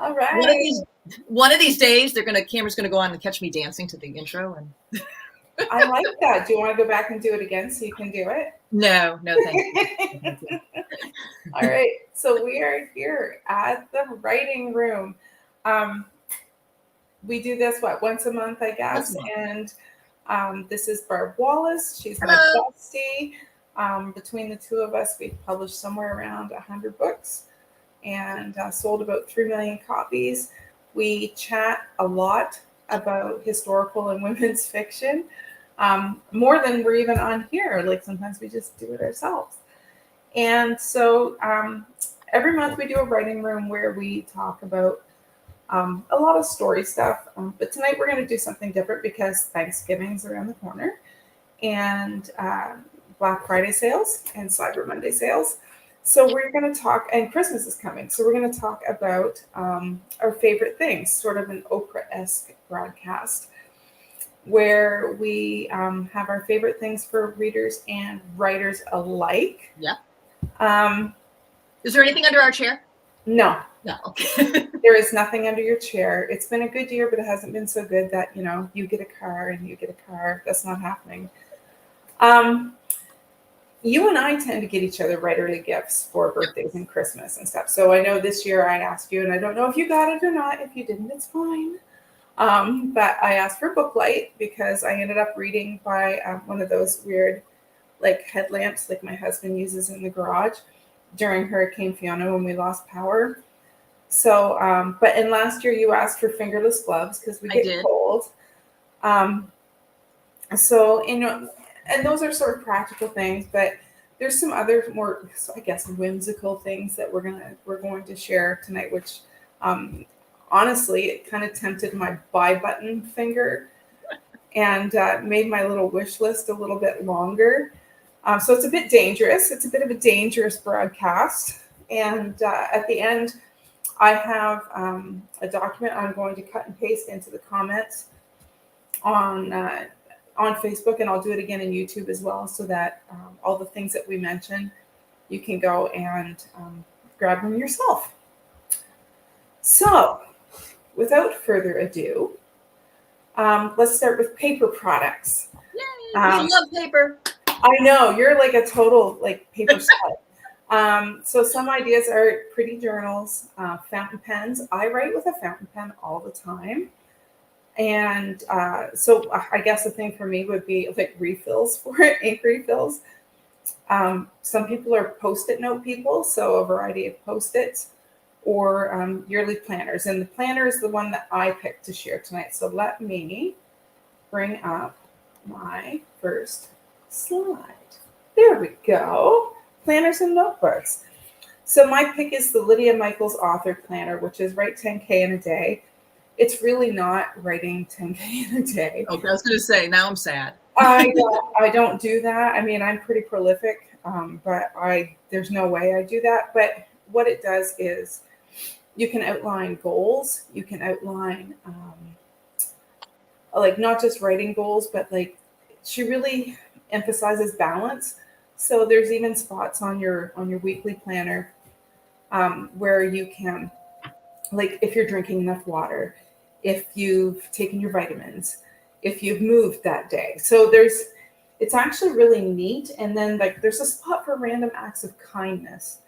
All right. One of these days, camera's gonna go on and catch me dancing to the intro. And I like that. Do you want to go back and do it again so you can do it? no, thank you. All right. So we are here at the writing room. We do this once a month, I guess. And this is Barb Wallace. She's my bestie. Between the two of us, we've published somewhere around 100 books and sold about 3 million copies. We chat a lot about historical and women's fiction, more than we're even on here. Like sometimes we just do it ourselves. And so every month we do a writing room where we talk about a lot of story stuff. But tonight we're going to do something different because Thanksgiving's around the corner and Black Friday sales and Cyber Monday sales. So we're going to talk, and Christmas is coming. So we're going to talk about our favorite things, sort of an Oprah-esque broadcast where we have our favorite things for readers and writers alike. Yeah. Is there anything under our chair? No. No. Okay. There is nothing under your chair. It's been a good year, but it hasn't been so good that, you get a car and you get a car. That's not happening. You and I tend to get each other writerly gifts for birthdays and Christmas and stuff. So I know this year I asked you, and I don't know if you got it or not. If you didn't, it's fine. But I asked for Booklight because I ended up reading by one of those weird headlamps like my husband uses in the garage during Hurricane Fiona when we lost power. So, but in last year you asked for fingerless gloves because we get cold. So, and those are sort of practical things, but there's some other more, I guess, whimsical things that we're going to share tonight, which honestly, it kind of tempted my buy button finger and made my little wish list a little bit longer. So it's a bit dangerous. It's a bit of a dangerous broadcast. And at the end, I have a document I'm going to cut and paste into the comments on Facebook, and I'll do it again in YouTube as well, so that all the things that we mentioned, you can go and grab them yourself. So, without further ado, let's start with paper products. Yay! We love paper. I know, you're like a total paper slut. So some ideas are pretty journals, fountain pens. I write with a fountain pen all the time. And so I guess the thing for me would be refills for it, ink refills. Some people are Post-it note people, so a variety of Post-its or yearly planners. And the planner is the one that I picked to share tonight. So let me bring up my first slide. There we go. Planners and notebooks. So my pick is the Lydia Michaels Author Planner, which is Write 10K in a Day. It's really not writing 10K in a day. Okay, I was going to say, now I'm sad. I don't do that. I mean, I'm pretty prolific, but there's no way I do that. But what it does is you can outline goals. You can outline not just writing goals, but she really emphasizes balance. So there's even spots on your weekly planner where you can, if you're drinking enough water, if you've taken your vitamins, if you've moved that day. So it's actually really neat. And then there's a spot for random acts of kindness,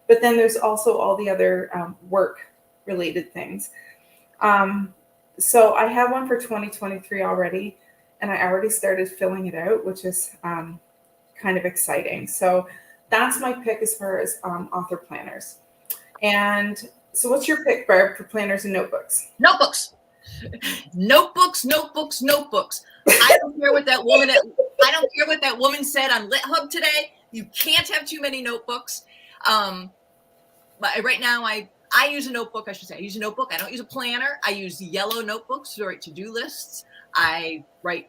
but then there's also all the other work related things. So I have one for 2023 already, and I already started filling it out, which is kind of exciting. So that's my pick as far as author planners. And so what's your pick, Barb, for planners and notebooks? Notebooks. I don't care what that woman said on LitHub today. You can't have too many notebooks. But right now I use a notebook. I should say I use a notebook. I don't use a planner. I use yellow notebooks to write to-do lists. I write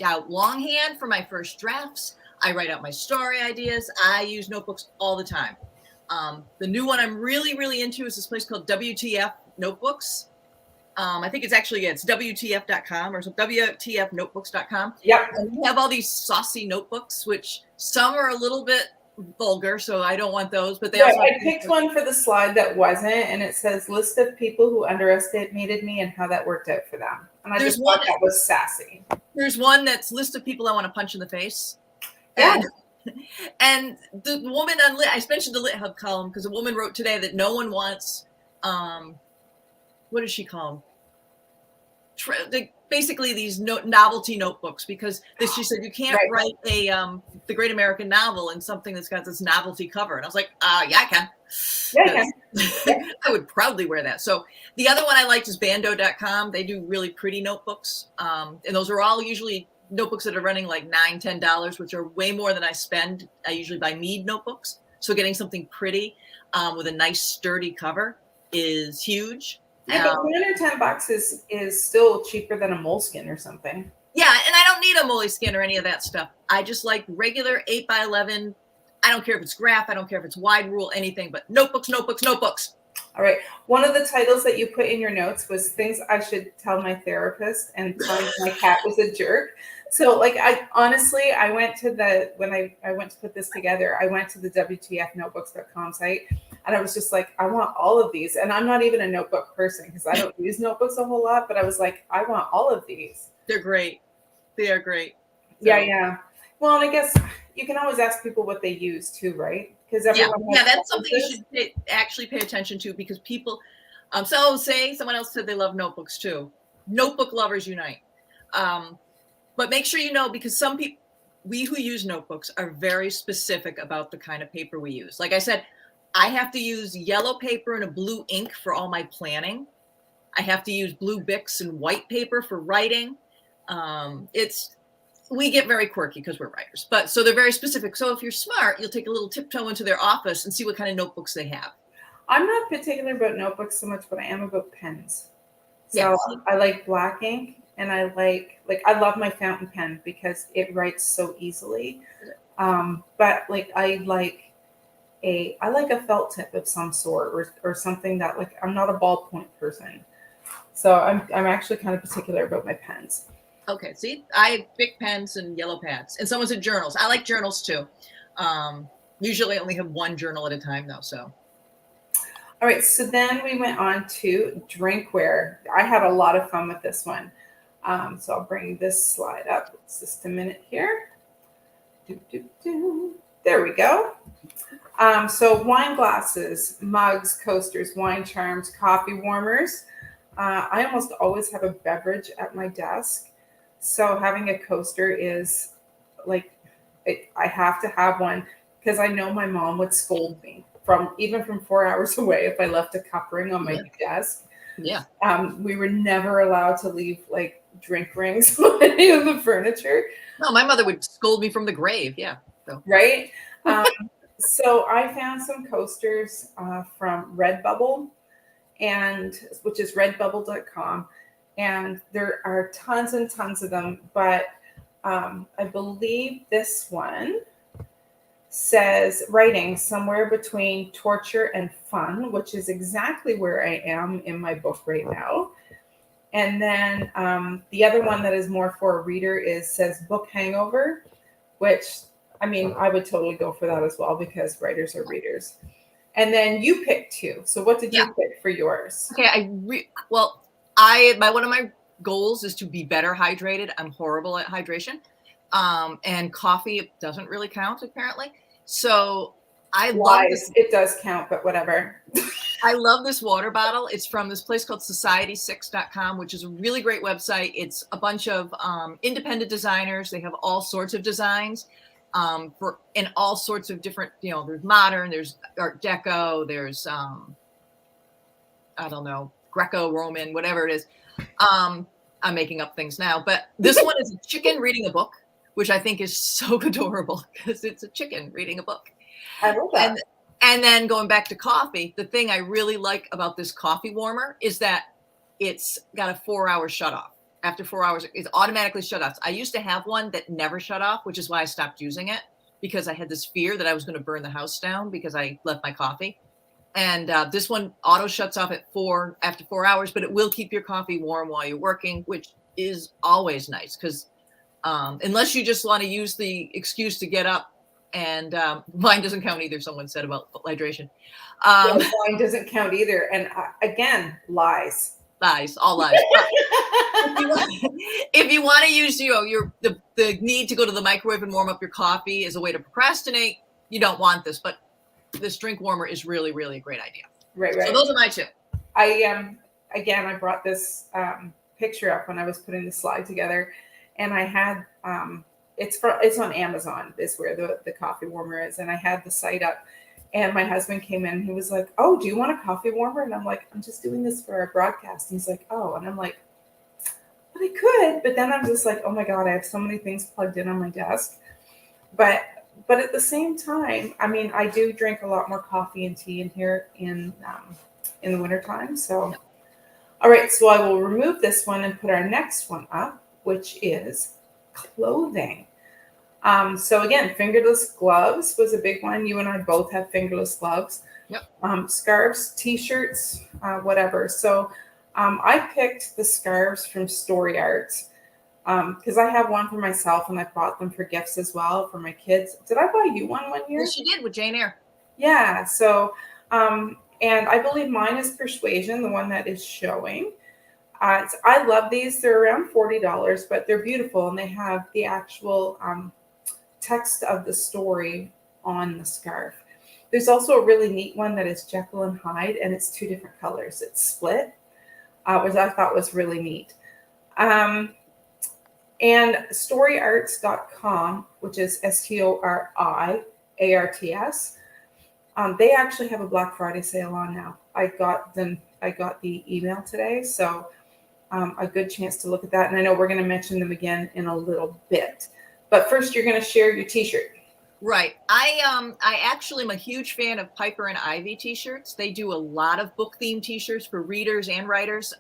out longhand for my first drafts. I write out my story ideas. I use notebooks all the time. The new one I'm really, really into is this place called WTF Notebooks. I think it's WTF.com or WTFnotebooks.com. Yep. And we have all these saucy notebooks, which some are a little bit vulgar, so I don't want those. But they Yeah, also I picked one for the slide that wasn't, and it says list of people who underestimated me and how that worked out for them. And I There's just thought one- that was sassy. There's one that's list of people I want to punch in the face. Yeah. And the woman on Lit, I mentioned the Lit Hub column because a woman wrote today that no one wants, what does she call them? Basically these novelty notebooks, because she said you can't write a the Great American Novel in something that's got this novelty cover. And I was like, yeah, I can. Yeah, yeah. I would proudly wear that. So the other one I liked is bando.com. They do really pretty notebooks. And those are all usually notebooks that are running like $9, $10, which are way more than I spend. I usually buy Mead notebooks. So getting something pretty with a nice sturdy cover is huge. Yeah, but $9 or $10 is still cheaper than a Moleskine or something. Yeah, and I don't need a Moleskine or any of that stuff. I just like regular 8x11. I don't care if it's graph. I don't care if it's wide rule, anything, but notebooks, notebooks, notebooks. All right. One of the titles that you put in your notes was things I should tell my therapist, and telling my cat was a jerk. So like, I honestly, I went to when I went to put this together, I went to the WTFnotebooks.com site, and I was just like, I want all of these. And I'm not even a notebook person because I don't use notebooks a whole lot, but I was like, I want all of these. They're great. They are great. So. Yeah. Well, and I guess you can always ask people what they use too, right? Because everyone that's something you should actually pay attention to, because people, someone else said they love notebooks too. Notebook lovers unite. But make sure you know, because some people, we who use notebooks are very specific about the kind of paper we use. Like I said, I have to use yellow paper and a blue ink for all my planning. I have to use blue Bics and white paper for writing. We get very quirky because we're writers, but so they're very specific. So if you're smart, you'll take a little tiptoe into their office and see what kind of notebooks they have. I'm not particular about notebooks so much, but I am about pens. So I like black ink. And I I love my fountain pen because it writes so easily. But like I like a felt tip of some sort, or something that, like, I'm not a ballpoint person. So I'm actually kind of particular about my pens. Okay, see, I have big pens and yellow pads, and someone said journals. I like journals too. Usually I only have one journal at a time though, so. All right, so then we went on to drinkware. I had a lot of fun with this one. So I'll bring this slide up. It's just a minute here. There we go. So wine glasses, mugs, coasters, wine charms, coffee warmers. I almost always have a beverage at my desk. So having a coaster is like, I have to have one, because I know my mom would scold me even from 4 hours away if I left a cup ring on my desk. Yeah. We were never allowed to leave like drink rings on any of the furniture. No, my mother would scold me from the grave. Yeah. So. Right. So I found some coasters from Redbubble, which is redbubble.com. And there are tons and tons of them. But I believe this one says writing somewhere between torture and fun, which is exactly where I am in my book right now. And then the other one that is more for a reader says book hangover, which, I mean, I would totally go for that as well, because writers are readers. And then you picked two. So what did you pick for yours? Okay, one of my goals is to be better hydrated. I'm horrible at hydration. And coffee doesn't really count, apparently. So I love this. It does count, but whatever. I love this water bottle. It's from this place called society6.com, which is a really great website. It's a bunch of independent designers. They have all sorts of designs in all sorts of different, there's modern, there's Art Deco, there's, I don't know, Greco-Roman, whatever it is. I'm making up things now, but this one is a chicken reading a book, which I think is so adorable because it's a chicken reading a book. I love that. And then going back to coffee, the thing I really like about this coffee warmer is that it's got a 4-hour shut off. After 4 hours, it automatically shut off. I used to have one that never shut off, which is why I stopped using it, because I had this fear that I was going to burn the house down because I left my coffee. And this one auto shuts off after 4 hours, but it will keep your coffee warm while you're working, which is always nice, because unless you just want to use the excuse to get up And wine doesn't count either, someone said about hydration. Wine doesn't count either. And again, lies. Lies, all lies. If you want to use, the need to go to the microwave and warm up your coffee as a way to procrastinate, you don't want this. But this drink warmer is really, really a great idea. Right. So those are my two. I brought this picture up when I was putting the slide together, and I had it's on Amazon is where the coffee warmer is, and I had the site up, and my husband came in and he was like, "Oh, do you want a coffee warmer?" And I'm like, "I'm just doing this for our broadcast." And he's like, "Oh," and I'm like, "But I could," but then I'm just like, "Oh my God, I have so many things plugged in on my desk." But at the same time, I mean, I do drink a lot more coffee and tea in here in the wintertime. So, all right, so I will remove this one and put our next one up, which is clothing. So again, fingerless gloves was a big one. You and I both have fingerless gloves. Yep. Scarves, t-shirts, whatever. So I picked the scarves from Story Arts because I have one for myself and I bought them for gifts as well for my kids. Did I buy you one year? Yes, you did with Jane Eyre. Yeah. So, and I believe mine is Persuasion, the one that is showing. I love these. They're around $40, but they're beautiful and they have the actual text of the story on the scarf. There's also a really neat one that is Jekyll and Hyde, and it's 2 different colors. It's split, which I thought was really neat. And storyarts.com, which is STORIARTS, they actually have a Black Friday sale on now. I got the email today, so a good chance to look at that. And I know we're going to mention them again in a little bit. But first, you're going to share your t-shirt. Right. I actually am a huge fan of Piper and Ivy t-shirts. They do a lot of book themed t-shirts for readers and writers.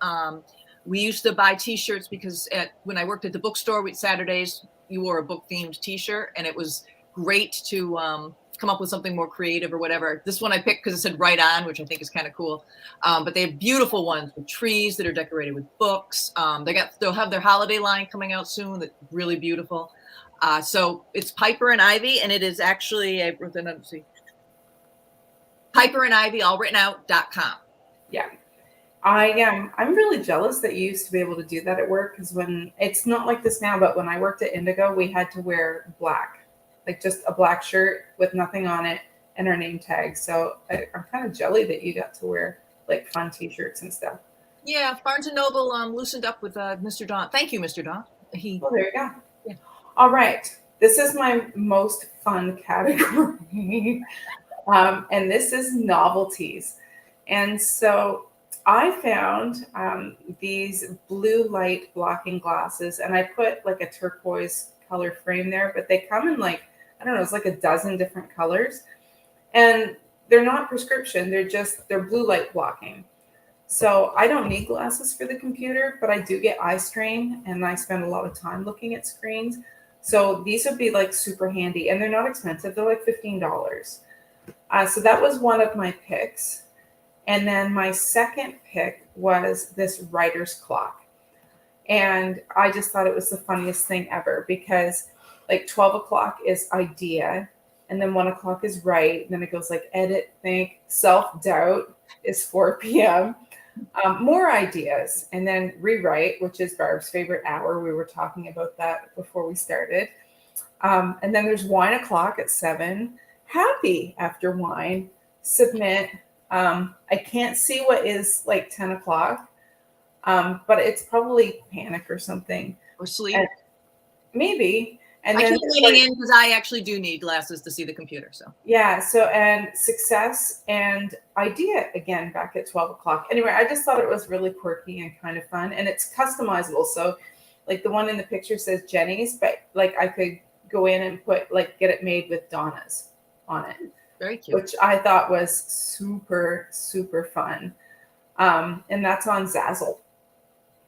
We used to buy t-shirts because when I worked at the bookstore with Saturdays, you wore a book themed t-shirt, and it was great to come up with something more creative or whatever. This one I picked because it said "Right On," which I think is kind of cool. But they have beautiful ones with trees that are decorated with books. They'll have their holiday line coming out soon. That's really beautiful. So it's Piper and Ivy, and it is actually Piper and Ivy, all written out.com. Yeah. I'm really jealous that you used to be able to do that at work, because when it's not like this now, but when I worked at Indigo, we had to wear black, like just a black shirt with nothing on it and our name tag. So I'm kind of jelly that you got to wear like fun t-shirts and stuff. Yeah, Barnes & Noble loosened up with Mr. Don. Thank you, Mr. Don. Well, there you go. Yeah. All right. This is my most fun category. And this is novelties. And so I found these blue light blocking glasses, and I put like a turquoise color frame there, but they come in like, I don't know, it's like a dozen different colors. And they're not prescription. They're blue light blocking. So I don't need glasses for the computer, but I do get eye strain and I spend a lot of time looking at screens. So these would be like super handy, and they're not expensive. They're like $15. So that was one of my picks. And then my second pick was this writer's clock. And I just thought it was the funniest thing ever, because like 12 o'clock is idea, and then 1 o'clock is write. And then it goes like edit, think, self-doubt is 4 p.m. More ideas, and then rewrite, which is Barb's favorite hour. We were talking about that before we started. And then there's wine o'clock at 7, happy after wine, submit. I can't see what is like 10 o'clock, but it's probably panic or something. Or sleep. And maybe. And I then keep leaning in because I actually do need glasses to see the computer. So yeah. So, and success and idea again back at 12 o'clock. Anyway, I just thought it was really quirky and kind of fun, and it's customizable. So like the one in the picture says Jenny's, but like I could go in and put like get it made with Donna's on it. Very cute. Which I thought was super, super fun. And that's on Zazzle.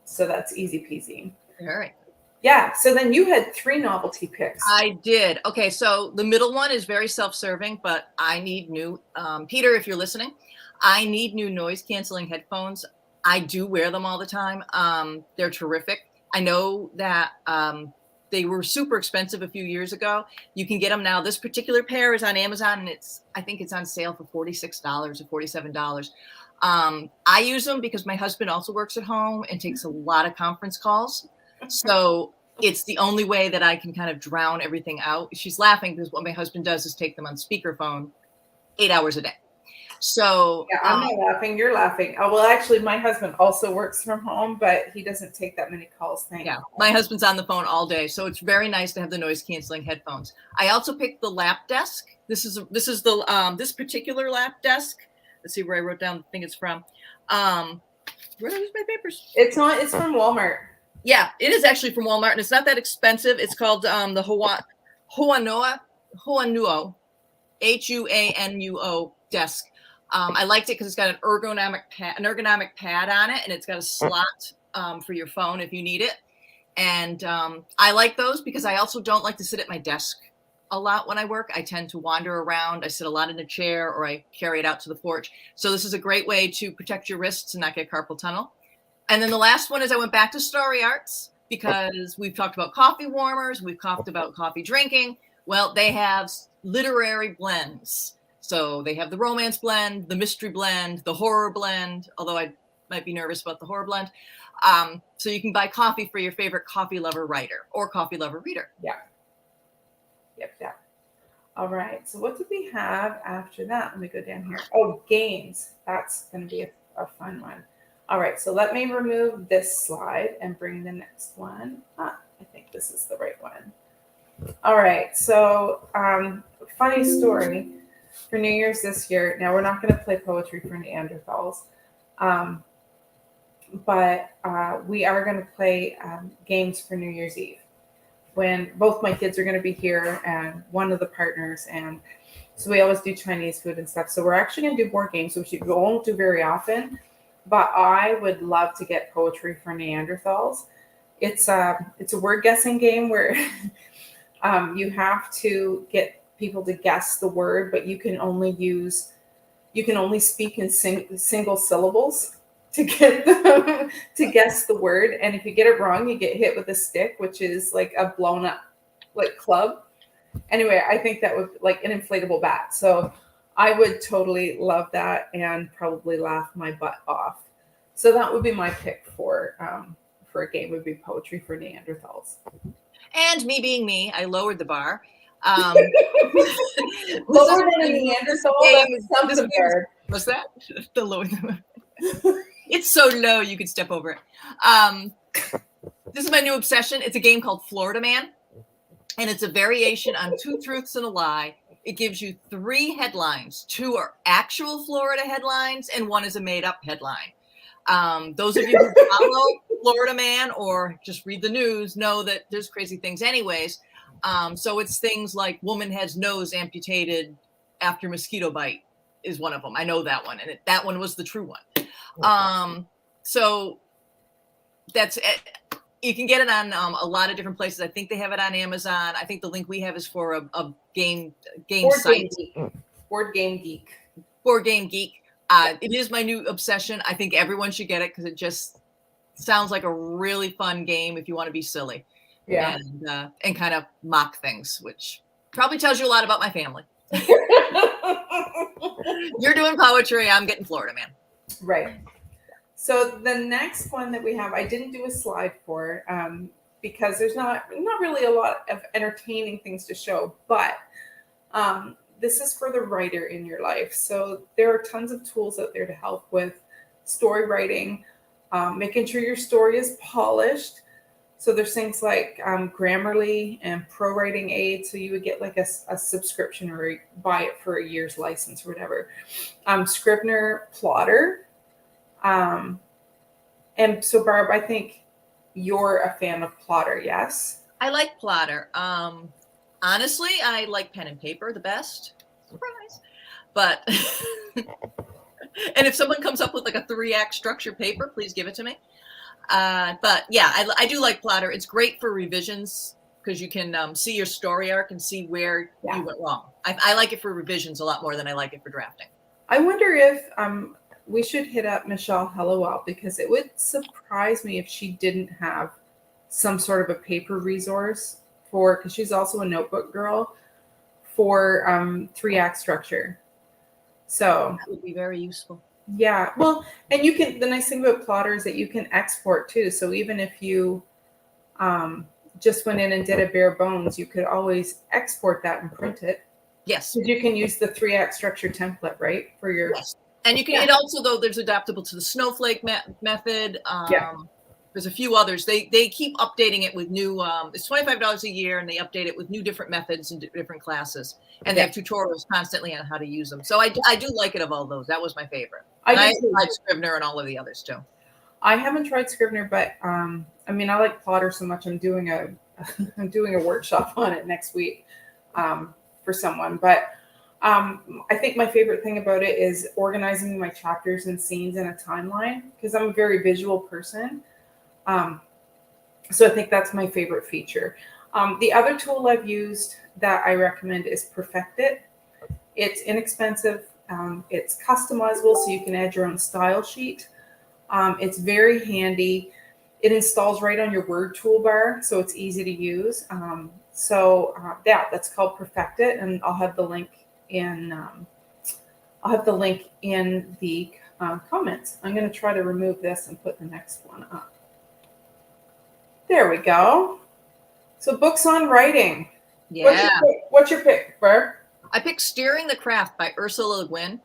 So that's easy peasy. All right. Yeah. So then you had 3 novelty picks. I did. Okay. So the middle one is very self-serving, but I need new, Peter, if you're listening, I need new noise canceling headphones. I do wear them all the time. They're terrific. I know that they were super expensive a few years ago. You can get them now. This particular pair is on Amazon, and I think it's on sale for $46 or $47. I use them because my husband also works at home and takes a lot of conference calls. So it's the only way that I can kind of drown everything out. She's laughing because what my husband does is take them on speakerphone 8 hours a day. So yeah, I'm not laughing. You're laughing. Oh, well, actually, my husband also works from home, but he doesn't take that many calls. Yeah, my husband's on the phone all day, so it's very nice to have the noise canceling headphones. I also picked the lap desk. This is the this particular lap desk. Let's see where I wrote down the thing it's from. Where are my papers? It's from Walmart. Yeah, it is actually from Walmart, and it's not that expensive. It's called the Huanuo Huanuo desk. I liked it because it's got an ergonomic pad on it, and it's got a slot for your phone if you need it. And I like those because I also don't like to sit at my desk a lot when I work. I tend to wander around. I sit a lot in a chair, or I carry it out to the porch. So this is a great way to protect your wrists and not get carpal tunnel. And then the last one is I went back to Story Arts because we've talked about coffee warmers. We've talked about coffee drinking. Well, they have literary blends. So they have the romance blend, the mystery blend, the horror blend, although I might be nervous about the horror blend. So you can buy coffee for your favorite coffee lover writer or coffee lover reader. Yeah. Yep. All right. So what did we have after that? Let me go down here. Oh, games. That's going to be a fun one. All right. So let me remove this slide and bring the next one. I think this is the right one. All right. So funny story. For New Year's this year, now we're not going to play poetry for Neanderthals, but we are going to play games for New Year's Eve when both my kids are going to be here and one of the partners. And so we always do Chinese food and stuff. So we're actually going to do board games, which we won't do very often, but I would love to get poetry for Neanderthals. It's a word guessing game where you have to get people to guess the word, but you can only speak in single syllables to get them to guess the word. And if you get it wrong, you get hit with a stick, which is like a blown up like club. Anyway, I think that would like an inflatable bat. So I would totally love that and probably laugh my butt off. So that would be my pick for a game, would be poetry for Neanderthals. And me being me, I lowered the bar. Lower than a Neanderthal. What's that? The lower the bar. It's so low you could step over it. This is my new obsession. It's a game called Florida Man, and it's a variation on Two Truths and a Lie. It gives you 3 headlines. 2 are actual Florida headlines, and 1 is a made-up headline. Those of you who follow Florida Man or just read the news know that there's crazy things anyways. So it's things like woman has nose amputated after mosquito bite is one of them. I know that one, and that one was the true one. So that's it. You can get it on a lot of different places. I think they have it on Amazon. I think the link we have is for a game site. Board Game Geek. Board Game Geek. It is my new obsession. I think everyone should get it because it just sounds like a really fun game if you want to be silly. Yeah. And kind of mock things, which probably tells you a lot about my family. You're doing poetry. I'm getting Florida Man. Right. So the next one that we have, I didn't do a slide for because there's not really a lot of entertaining things to show, but this is for the writer in your life. So there are tons of tools out there to help with story writing, making sure your story is polished. So there's things like Grammarly and Pro Writing Aid. So you would get like a subscription or buy it for a year's license or whatever. Scrivener, Plotter. And so Barb, I think you're a fan of Plotter, yes? I like Plotter. Honestly, I like pen and paper the best. Surprise. But, and if someone comes up with like a 3-act structure paper, please give it to me. But yeah, I do like Plotter. It's great for revisions because you can see your story arc and see where you went wrong. I like it for revisions a lot more than I like it for drafting. I wonder if we should hit up Michelle Hellowell because it would surprise me if she didn't have some sort of a paper resource for, because she's also a notebook girl, for 3-act structure. So that would be very useful. Yeah, well, and you can. The nice thing about Plotter is that you can export too. So even if you just went in and did a bare bones, you could always export that and print it. Yes. Because you can use the 3-act structure template, right? For your Yes. And you can. Yeah. It also, though, there's adaptable to the snowflake method. Yeah. There's a few others. They keep updating it with new. It's $25 a year, and they update it with new different methods and different classes. And they have tutorials constantly on how to use them. So I do like it of all those. That was my favorite. I tried Scrivener and all of the others too. I haven't tried Scrivener, but I mean, I like Plotter so much. I'm doing a workshop on it next week for someone. But I think my favorite thing about it is organizing my chapters and scenes in a timeline, because I'm a very visual person. So I think that's my favorite feature. The other tool I've used that I recommend is Perfect It. It's inexpensive. It's customizable, so you can add your own style sheet. It's very handy. It installs right on your Word toolbar, so it's easy to use. That's called Perfect It, and I'll have the link in. The comments. I'm going to try to remove this and put the next one up. There we go. So books on writing. Yeah. What's your pick, Barb? I picked Steering the Craft by Ursula Le Guin.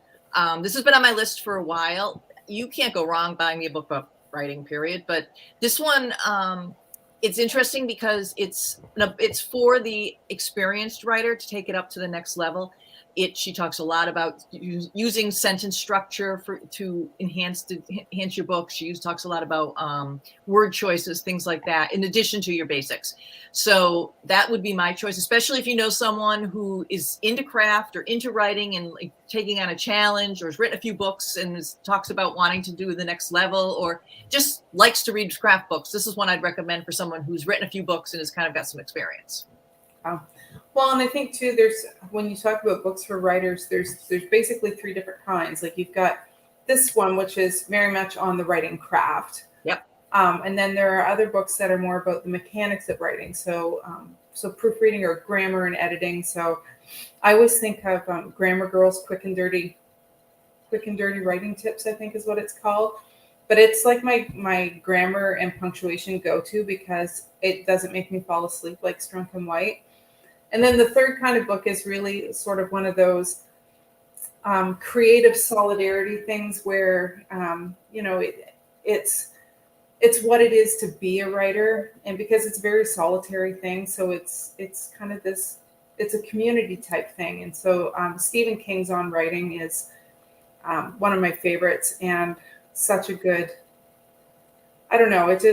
This has been on my list for a while. You can't go wrong buying me a book about writing, period. But this one, it's interesting because it's for the experienced writer to take it up to the next level. She talks a lot about using sentence structure to enhance your book. She talks a lot about word choices, things like that, in addition to your basics. So that would be my choice, especially if you know someone who is into craft or into writing and like taking on a challenge, or has written a few books and talks about wanting to do the next level, or just likes to read craft books. This is one I'd recommend for someone who's written a few books and has kind of got some experience. Oh. Well, and I think too, when you talk about books for writers, there's basically 3 different kinds. Like you've got this one, which is very much on the writing craft. Yep. And then there are other books that are more about the mechanics of writing. So proofreading or grammar and editing. So I always think of Grammar Girls Quick and Dirty Writing Tips, I think is what it's called. But it's like my grammar and punctuation go-to, because it doesn't make me fall asleep like Strunk and White. And then the third kind of book is really sort of one of those creative solidarity things where, it's what it is to be a writer. And because it's a very solitary thing, so it's kind of it's a community type thing. And so Stephen King's On Writing is one of my favorites, and such a good, I don't know, it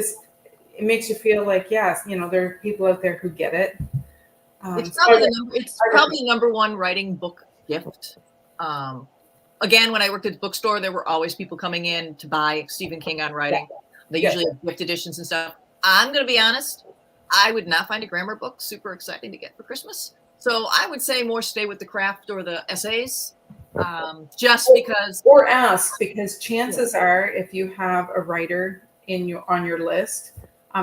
makes you feel like, yes, there are people out there who get it. It's probably the number one writing book gift. Again, when I worked at the bookstore, there were always people coming in to buy Stephen King On Writing. They usually have gift editions and stuff. I'm going to be honest, I would not find a grammar book super exciting to get for Christmas. So I would say more stay with the craft or the essays, just because. Or ask, because chances are, if you have a writer on your list,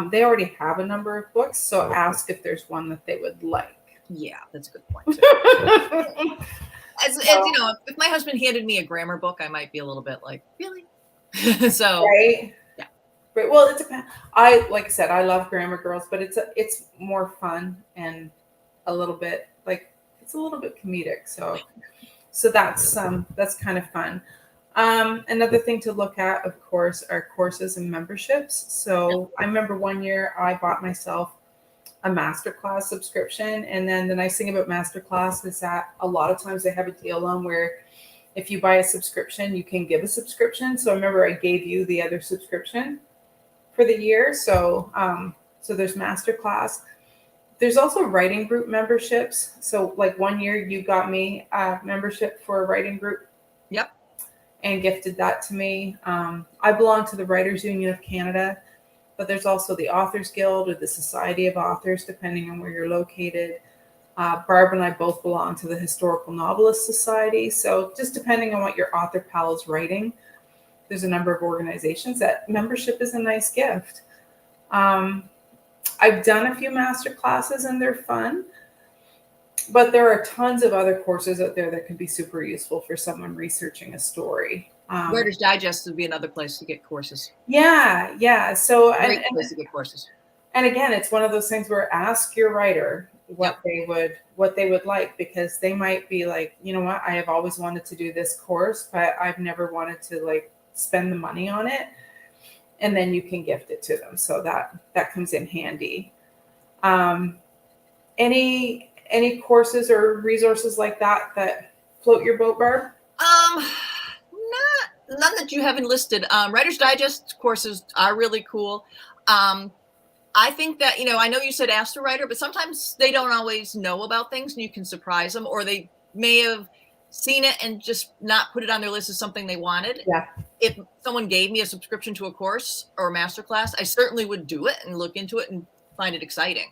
they already have a number of books, so ask if there's one that they would like. Yeah, that's a good point. As if my husband handed me a grammar book, I might be a little bit like, really? So right, yeah. But well, it depends. Like I said, I love Grammar Girls, but it's more fun and a little bit comedic. So that's kind of fun. Another thing to look at, of course, are courses and memberships. So I remember one year I bought myself a masterclass subscription. And then the nice thing about masterclass is that a lot of times they have a deal on where if you buy a subscription, you can give a subscription. So I remember I gave you the other subscription for the year. So there's masterclass. There's also writing group memberships. So like one year you got me a membership for a writing group. Yep. And gifted that to me. I belong to the Writers Union of Canada, but there's also the Authors Guild or the Society of Authors, depending on where you're located. Barb and I both belong to the Historical Novelist Society. So just depending on what your author pal is writing, there's a number of organizations that membership is a nice gift. I've done a few master classes and they're fun, but there are tons of other courses out there that could be super useful for someone researching a story. Writer's Digest would be another place to get courses. Yeah. So Great place to get courses. And again, it's one of those things where ask your writer what they would like, because they might be like, you know what, I have always wanted to do this course, but I've never wanted to like spend the money on it. And then you can gift it to them. So that comes in handy. Any courses or resources like that float your boat, Barb? None that you haven't listed. Writer's Digest courses are really cool. I think that, I know you said ask the writer, but sometimes they don't always know about things and you can surprise them, or they may have seen it and just not put it on their list as something they wanted. Yeah. If someone gave me a subscription to a course or a masterclass, I certainly would do it and look into it and find it exciting.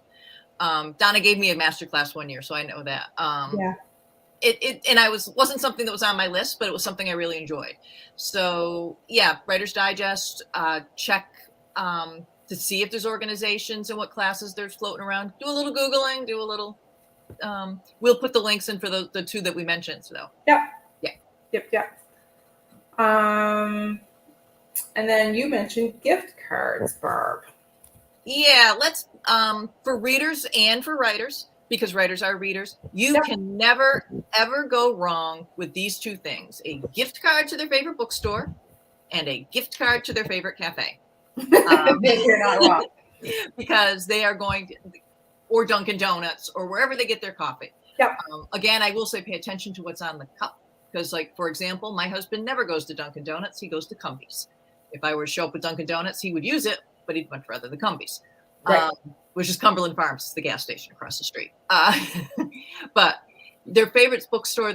Donna gave me a masterclass one year, so I know that. Yeah. It wasn't something that was on my list, but it was something I really enjoyed. So yeah, Writer's Digest, check to see if there's organizations and what classes there's floating around. Do a little Googling, do a little, we'll put the links in for the two that we mentioned. So Yep. And then you mentioned gift cards, Barb. Yeah, let's, for readers and for writers, because writers are readers, you can never, ever go wrong with these two things: a gift card to their favorite bookstore and a gift card to their favorite cafe. You're not wrong. Because they are going to, or Dunkin' Donuts, or wherever they get their coffee. Yep. Again, I will say pay attention to what's on the cup, because, like, for example, my husband never goes to Dunkin' Donuts. He goes to Cumbies. If I were to show up at Dunkin' Donuts, he would use it, but he'd much rather the Cumbies. Right. Which is Cumberland Farms, the gas station across the street. But their favorite bookstore,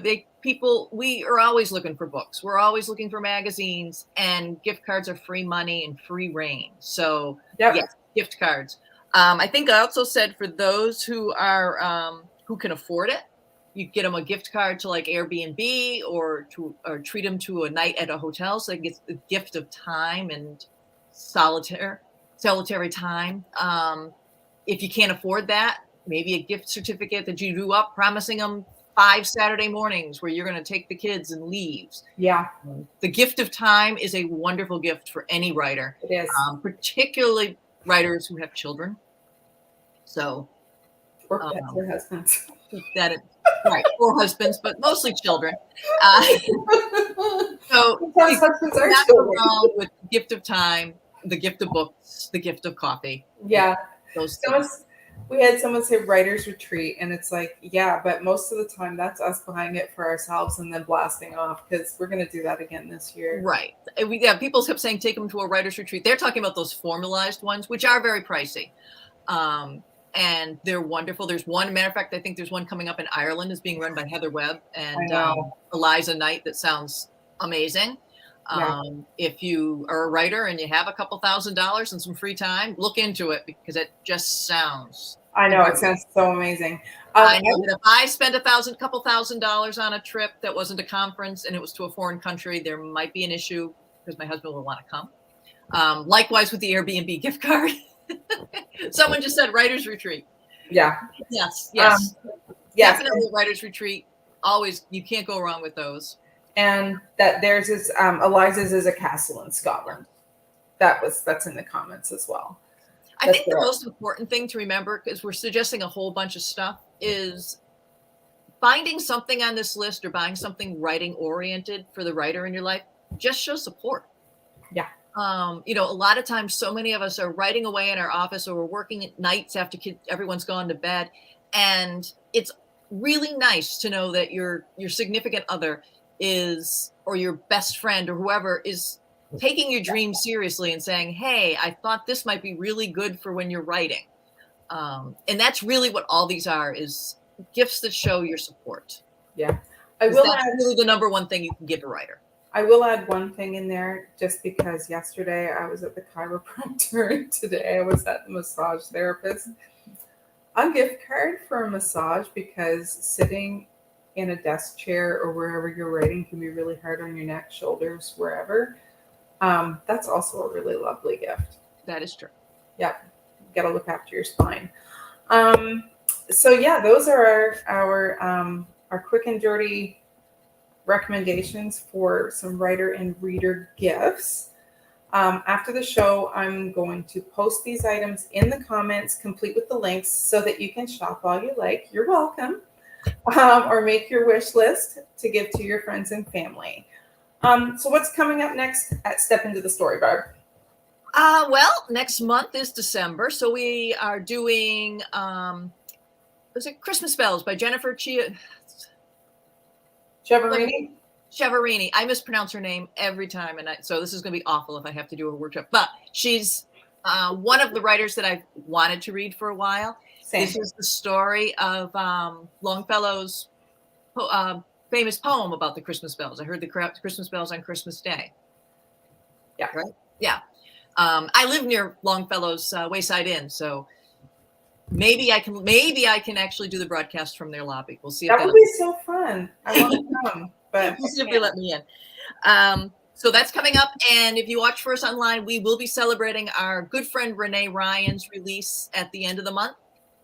we are always looking for books. We're always looking for magazines, and gift cards are free money and free reign. So yes, gift cards. I think I also said for those who are who can afford it, you get them a gift card to like Airbnb or treat them to a night at a hotel, so they get the gift of time and solitary time. If you can't afford that, maybe a gift certificate that you do up, promising them 5 Saturday mornings where you're going to take the kids and leave. Yeah. The gift of time is a wonderful gift for any writer. It is. Particularly writers who have children. So, or pets or husbands. Right, or husbands, but mostly children. So husbands are not wrong with the gift of time, the gift of books, the gift of coffee. Yeah. We had someone say writer's retreat, and it's like, yeah, but most of the time that's us buying it for ourselves and then blasting off, because we're going to do that again this year. Right. People kept saying take them to a writer's retreat. They're talking about those formalized ones, which are very pricey. And they're wonderful. There's one, matter of fact, I think there's one coming up in Ireland, is being run by Heather Webb and Eliza Knight, that sounds amazing. If you are a writer and you have a couple $1,000s and some free time, look into it, because it just sounds. I know, it sounds so amazing. I know that if I spent couple $1,000s on a trip that wasn't a conference and it was to a foreign country, there might be an issue because my husband will want to come. Likewise with the Airbnb gift card. Someone just said writer's retreat. Yeah. Yes. Definitely writer's retreat. Always, you can't go wrong with those. And that theirs is Eliza's is a castle in Scotland. That's in the comments as well. I think the most important thing to remember, because we're suggesting a whole bunch of stuff, is finding something on this list or buying something writing oriented for the writer in your life. Just show support. Yeah. A lot of times, so many of us are writing away in our office, or we're working at nights after everyone's gone to bed, and it's really nice to know that your significant other is, or your best friend or whoever, is taking your dream seriously and saying, hey, I thought this might be really good for when you're writing. And that's really what all these are, is gifts that show your support. Yeah. That's really the number one thing you can give a writer. I will add one thing in there, just because yesterday I was at the chiropractor and today I was at the massage therapist. A gift card for a massage, because sitting in a desk chair or wherever you're writing can be really hard on your neck, shoulders, wherever. That's also a really lovely gift. That is true. Yeah. got to look after your spine. So yeah, those are our quick and dirty recommendations for some writer and reader gifts. After the show, I'm going to post these items in the comments, complete with the links, so that you can shop all you like. You're welcome. Or make your wish list to give to your friends and family. So what's coming up next at Step Into the Story, Barb? Well, next month is December, so we are doing was it Christmas Spells by Jennifer Chiaverini. I mispronounce her name every time, and so this is going to be awful if I have to do a workshop. But she's one of the writers that I've wanted to read for a while. Same. This is the story of Longfellow's famous poem about the Christmas bells. I heard the Christmas bells on Christmas Day. Yeah. Right? Yeah. I live near Longfellow's Wayside Inn, so maybe I can actually do the broadcast from their lobby. We'll see. That would be so fun. I want to come, but we'll see if they let me in. So that's coming up, and if you watch for us online, we will be celebrating our good friend Renee Ryan's release at the end of the month.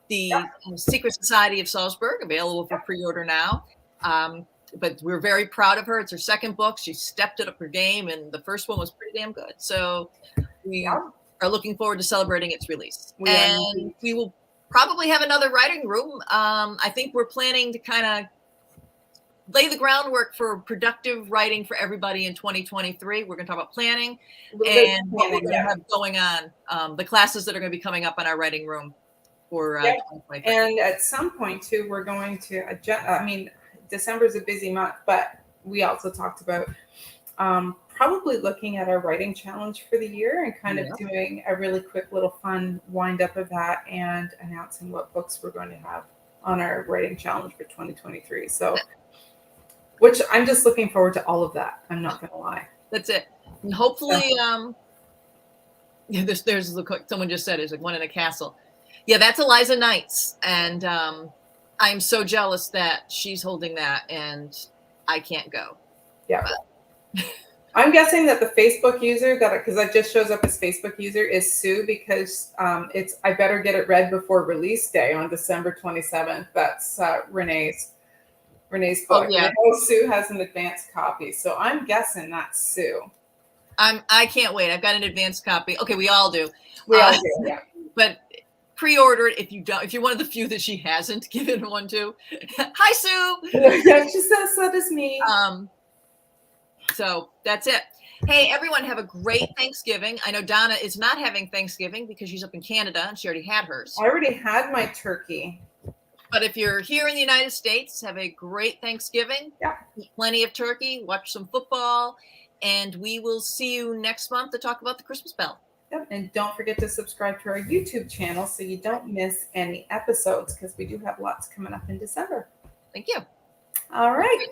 The Secret Society of Salzburg, available for pre-order now. But we're very proud of her. It's her second book. She stepped it up her game, and the first one was pretty damn good. So we are looking forward to celebrating its release. We will probably have another writing room. I think we're planning to kind of lay the groundwork for productive writing for everybody in 2023. We're going to talk about planning and what we're going to have going on, the classes that are going to be coming up in our writing room for 2023. And at some point, too, we're going to adjust. I mean, December is a busy month, but we also talked about probably looking at our writing challenge for the year and kind of doing a really quick little fun wind up of that and announcing what books we're going to have on our writing challenge for 2023. So, which I'm just looking forward to all of that. I'm not going to lie. That's it. And hopefully, there's someone just said it's like one in a castle. Yeah, that's Eliza Knight's, and I'm so jealous that she's holding that and I can't go. Yeah. I'm guessing that the Facebook user because that just shows up as Facebook user is Sue, because it's I better get it read before release day on December 27th. That's Renee's book. Oh, yeah. I know Sue has an advanced copy, so I'm guessing that's Sue. I can't wait. I've got an advanced copy. Okay, we all do. We all do, yeah. But pre-order it if you don't. If you're one of the few that she hasn't given one to. Hi, Sue. She says so does me. So that's it. Hey, everyone, have a great Thanksgiving. I know Donna is not having Thanksgiving because she's up in Canada and she already had hers. I already had my turkey. But if you're here in the United States, have a great Thanksgiving. Yeah. Eat plenty of turkey, watch some football, and we will see you next month to talk about the Christmas bell. Yep. And don't forget to subscribe to our YouTube channel so you don't miss any episodes, because we do have lots coming up in December. Thank you. All right.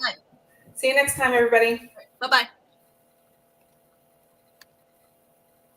See you next time, everybody. Bye-bye.